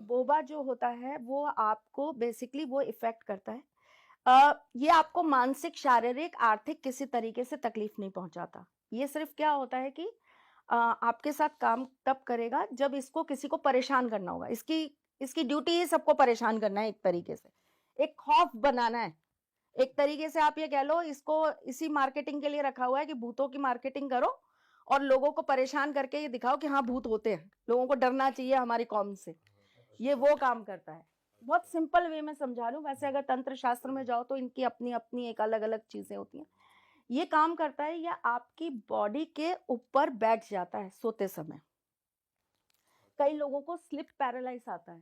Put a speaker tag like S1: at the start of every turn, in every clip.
S1: Boba जो होता है वो आपको बेसिकली वो इफेक्ट करता है। ये आपको मानसिक, शारीरिक, आर्थिक किसी तरीके से तकलीफ नहीं पहुंचाता। ये सिर्फ क्या होता है कि आपके साथ काम तब करेगा जब इसको किसी को परेशान करना होगा। इसकी इसकी ड्यूटी ही सबको परेशान करना है, एक तरीके से एक खौफ बनाना है। एक तरीके से आप ये कह लो, इसको इसी मार्केटिंग के लिए रखा हुआ है कि भूतों की मार्केटिंग करो और लोगों को परेशान करके ये दिखाओ कि हाँ भूत होते हैं, लोगों को डरना चाहिए हमारी कौम से। ये वो काम करता है। बहुत सिंपल वे में समझा रही हूँ। वैसे अगर तंत्र शास्त्र में जाओ तो इनकी अपनी अपनी एक अलग अलग चीजें होती हैं। ये काम करता है, या आपकी बॉडी के ऊपर बैठ जाता है सोते समय। कई लोगों को स्लिप पैरालाइज आता है।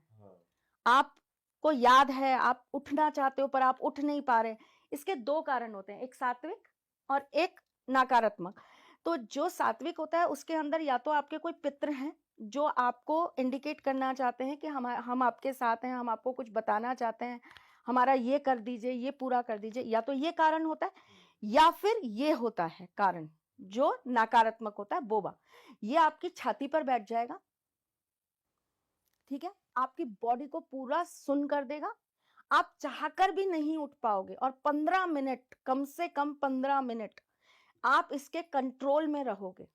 S1: आपको याद है आप उठना चाहते हो पर आप उठ नहीं पा रहे। इसके दो कारण होते हैं, एक सात्विक और एक नकारात्मक। तो जो सात्विक होता है उसके अंदर या तो आपके कोई पितृ हैं जो आपको इंडिकेट करना चाहते हैं कि हम आपके साथ हैं, हम आपको कुछ बताना चाहते हैं, हमारा ये कर दीजिए, ये पूरा कर दीजिए। या तो ये कारण होता है, या फिर ये होता है कारण जो नकारात्मक होता है, बोबा। ये आपकी छाती पर बैठ जाएगा, ठीक है, आपकी बॉडी को पूरा सुन कर देगा। आप चाहकर भी नहीं उठ पाओगे और 15 मिनट, कम से कम 15 मिनट आप इसके कंट्रोल में रहोगे।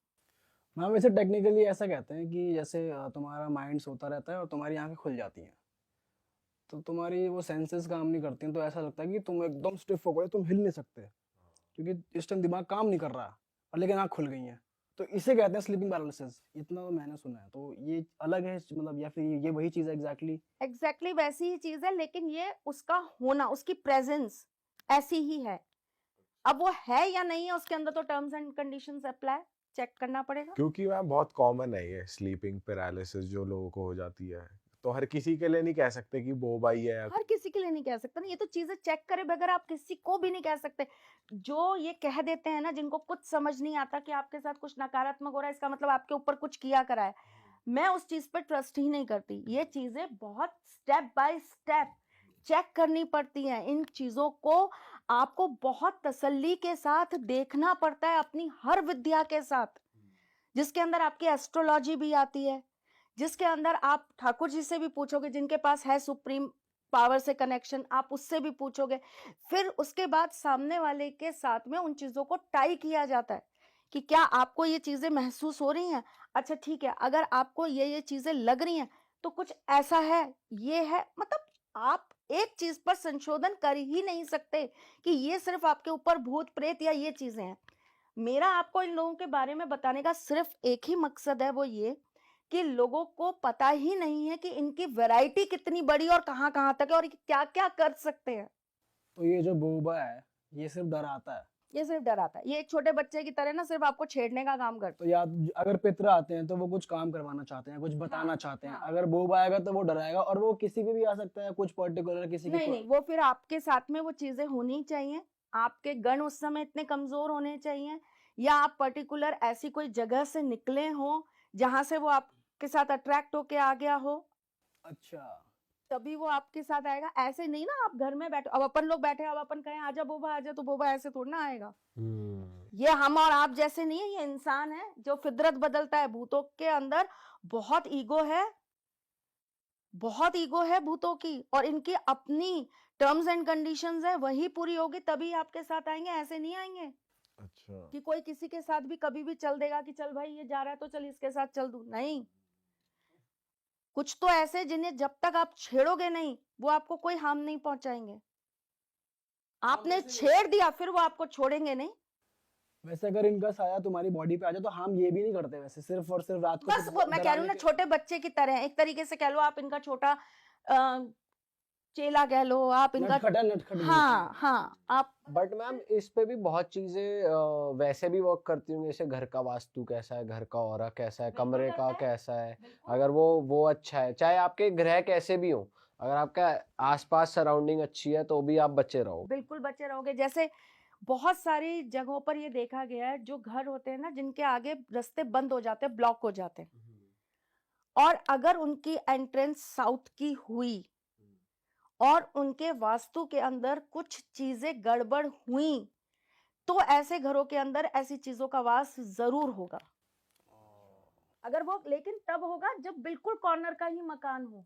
S2: मैम वैसे टेक्निकली ऐसा कहते हैं कि जैसे तुम्हारा माइंड सोता रहता है और तुम्हारी आंखें खुल जाती हैं, तो तुम्हारी वो सेंसेस काम नहीं करती हैं, तो ऐसा लगता है कि तुम एकदम स्टिफ हो गए, तुम हिल नहीं सकते क्योंकि इस टाइम दिमाग काम नहीं कर रहा और लेकिन आँख खुल गई है। तो इसे कहते हैं स्लीपिंग पैरालिसिस। इतना तो मैंने सुना है, तो ये अलग है मतलब, या फिर ये वही चीज़ है
S1: एग्जैक्टली वैसी ही चीज है, लेकिन ये उसका होना, उसकी प्रेजेंस ऐसी ही है। अब वो है या नहीं है उसके अंदर तो terms and conditions apply check करना पड़ेगा।
S3: क्योंकि मैम बहुत कॉमन है ये स्लीपिंग पैरालिसिस जो लोगों को हो जाती है, तो हर किसी के लिए नहीं कह सकते कि बोबाई है।
S1: हर किसी के लिए नहीं कह सकते ना, ये तो चीजें चेक करे बगैर आप किसी को भी नहीं कह सकते। जो ये कह देते हैं ना, जिनको कुछ समझ नहीं आता कि आपके साथ कुछ नकारात्मक हो रहा है, इसका मतलब आपके ऊपर कुछ किया करा है, मैं उस चीज पर ट्रस्ट ही नहीं करती। ये चीजें बहुत स्टेप बाय स्टेप चेक करनी पड़ती हैं। इन चीजों को आपको बहुत तसल्ली के साथ देखना पड़ता है, अपनी हर विद्या के साथ, जिसके अंदर आपकी एस्ट्रोलॉजी भी आती है, जिसके अंदर आप ठाकुर जी से भी पूछोगे, जिनके पास है सुप्रीम पावर से कनेक्शन, आप उससे भी पूछोगे। फिर उसके बाद सामने वाले के साथ में उन चीजों को टाई किया जाता है कि क्या आपको ये चीजें महसूस हो रही हैं। अच्छा ठीक है, अगर आपको ये चीजें लग रही हैं तो कुछ ऐसा है, ये है। मतलब आप एक चीज पर संशोधन कर ही नहीं सकते कि ये सिर्फ आपके ऊपर भूत प्रेत या ये चीजें हैं। मेरा आपको इन लोगों के बारे में बताने का सिर्फ एक ही मकसद है, वो ये कि लोगों को पता ही नहीं है कि इनकी वैरायटी कितनी बड़ी और कहां कहां तक है और क्या क्या कर सकते हैं।
S2: तो ये जो बोबा है ये सिर्फ डराता है?
S1: ये सिर्फ डराता है। ये एक छोटे बच्चे की तरह ना सिर्फ आपको छेड़ने का काम करता
S2: तो या अगर पितर आते हैं तो वो कुछ काम करवाना चाहते हैं, कुछ बताना चाहते हैं, अगर बोबा आएगा तो वो डराएगा, और वो किसी पे भी आ सकता है, कुछ पर्टिकुलर किसी
S1: है।
S2: के
S1: नहीं नहीं, वो फिर आपके साथ में वो चीजें होनी चाहिए। आपके गण उस समय इतने कमजोर होने चाहिए, या आप पर्टिकुलर ऐसी कोई जगह से निकले हो जहां से वो आपके साथ अट्रैक्ट होके आ गया हो,
S2: अच्छा।
S1: तभी वो आपके साथ आएगा। ऐसे नहीं ना आप घर में बैठे, अब अपन लोग बैठे, अब अपन कहें आजा बोबा आजा, तो बोबा ऐसे थोड़ा ना आएगा। ये हम और आप जैसे नहीं है, ये इंसान है जो फितरत बदलता है। भूतों के अंदर बहुत ईगो है, बहुत ईगो है भूतों की, और इनकी अपनी टर्म्स एंड कंडीशंस है, वही पूरी होगी तभी आपके साथ आएंगे, ऐसे नहीं आएंगे।
S3: अच्छा।
S1: कि कोई किसी के साथ भी कभी भी चल देगा कि चल भाई ये जा रहा है तो चल इसके साथ चल दूं, नहीं। कुछ तो ऐसे जिन्हें जब तक आप छेड़ोगे नहीं वो आपको कोई हार्म नहीं पहुंचाएंगे। आपने छेड़ दिया फिर वो आपको छोड़ेंगे नहीं।
S2: वैसे अगर इनका साया तुम्हारी बॉडी पे आ जाए तो हम ये भी नहीं करते वैसे, सिर्फ और सिर्फ रात को
S1: बस वो मैं कह रही हूँ ना, छोटे बच्चे की तरह है। एक तरीके से कह लो आप इनका छोटा चेला कह लो आप इनका।
S2: नटखट
S1: हाँ हाँ आप।
S4: बट मैम इस पे भी बहुत चीजें वैसे भी वर्क करती होंगी, जैसे घर का वास्तु कैसा है, घर का ऑरा कैसा है, कमरे का कैसा है। अगर वो अच्छा है, चाहे आपके ग्रह कैसे भी हो, अगर आपका आसपास सराउंडिंग अच्छी है तो भी आप बचे रहो।
S1: बिल्कुल बचे रहोगे। जैसे बहुत सारी जगहों पर ये देखा गया है, जो घर होते हैं ना जिनके आगे रास्ते बंद हो जाते हैं, ब्लॉक हो जाते हैं, और अगर उनकी एंट्रेंस साउथ की हुई और उनके वास्तु के अंदर कुछ चीजें गड़बड़ हुई, तो ऐसे घरों के अंदर ऐसी चीजों का वास जरूर होगा। अगर वो, लेकिन तब होगा जब बिल्कुल कॉर्नर का ही मकान हो।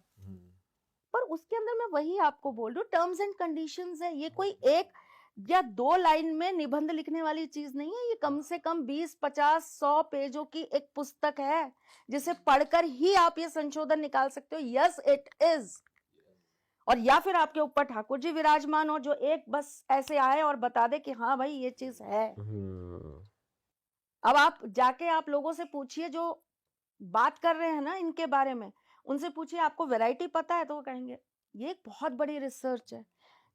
S1: पर उसके अंदर मैं वही आपको बोल रही हूँ, टर्म्स एंड कंडीशंस है। ये कोई एक या 2 लाइन में निबंध लिखने वाली चीज नहीं है, ये कम से कम 20, 50, 100 पेजों की एक पुस्तक है, जिसे पढ़कर ही आप ये संशोधन निकाल सकते हो। Yes it is. और या फिर आपके ऊपर ठाकुर जी विराजमान हो, जो एक बस ऐसे आए और बता दे कि हाँ भाई ये चीज है। अब आप जाके आप लोगों से पूछिए जो बात कर रहे हैं ना इनके बारे में, उनसे पूछिए आपको वैरायटी पता है, तो वो कहेंगे ये एक बहुत बड़ी रिसर्च है,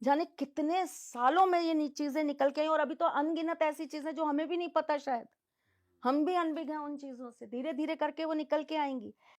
S1: जाने कितने सालों में ये चीजें निकल के आई, और अभी तो अनगिनत ऐसी चीजें जो हमें भी नहीं पता, शायद हम भी अनभिज्ञ हैं उन चीजों से, धीरे धीरे करके वो निकल के आएंगी।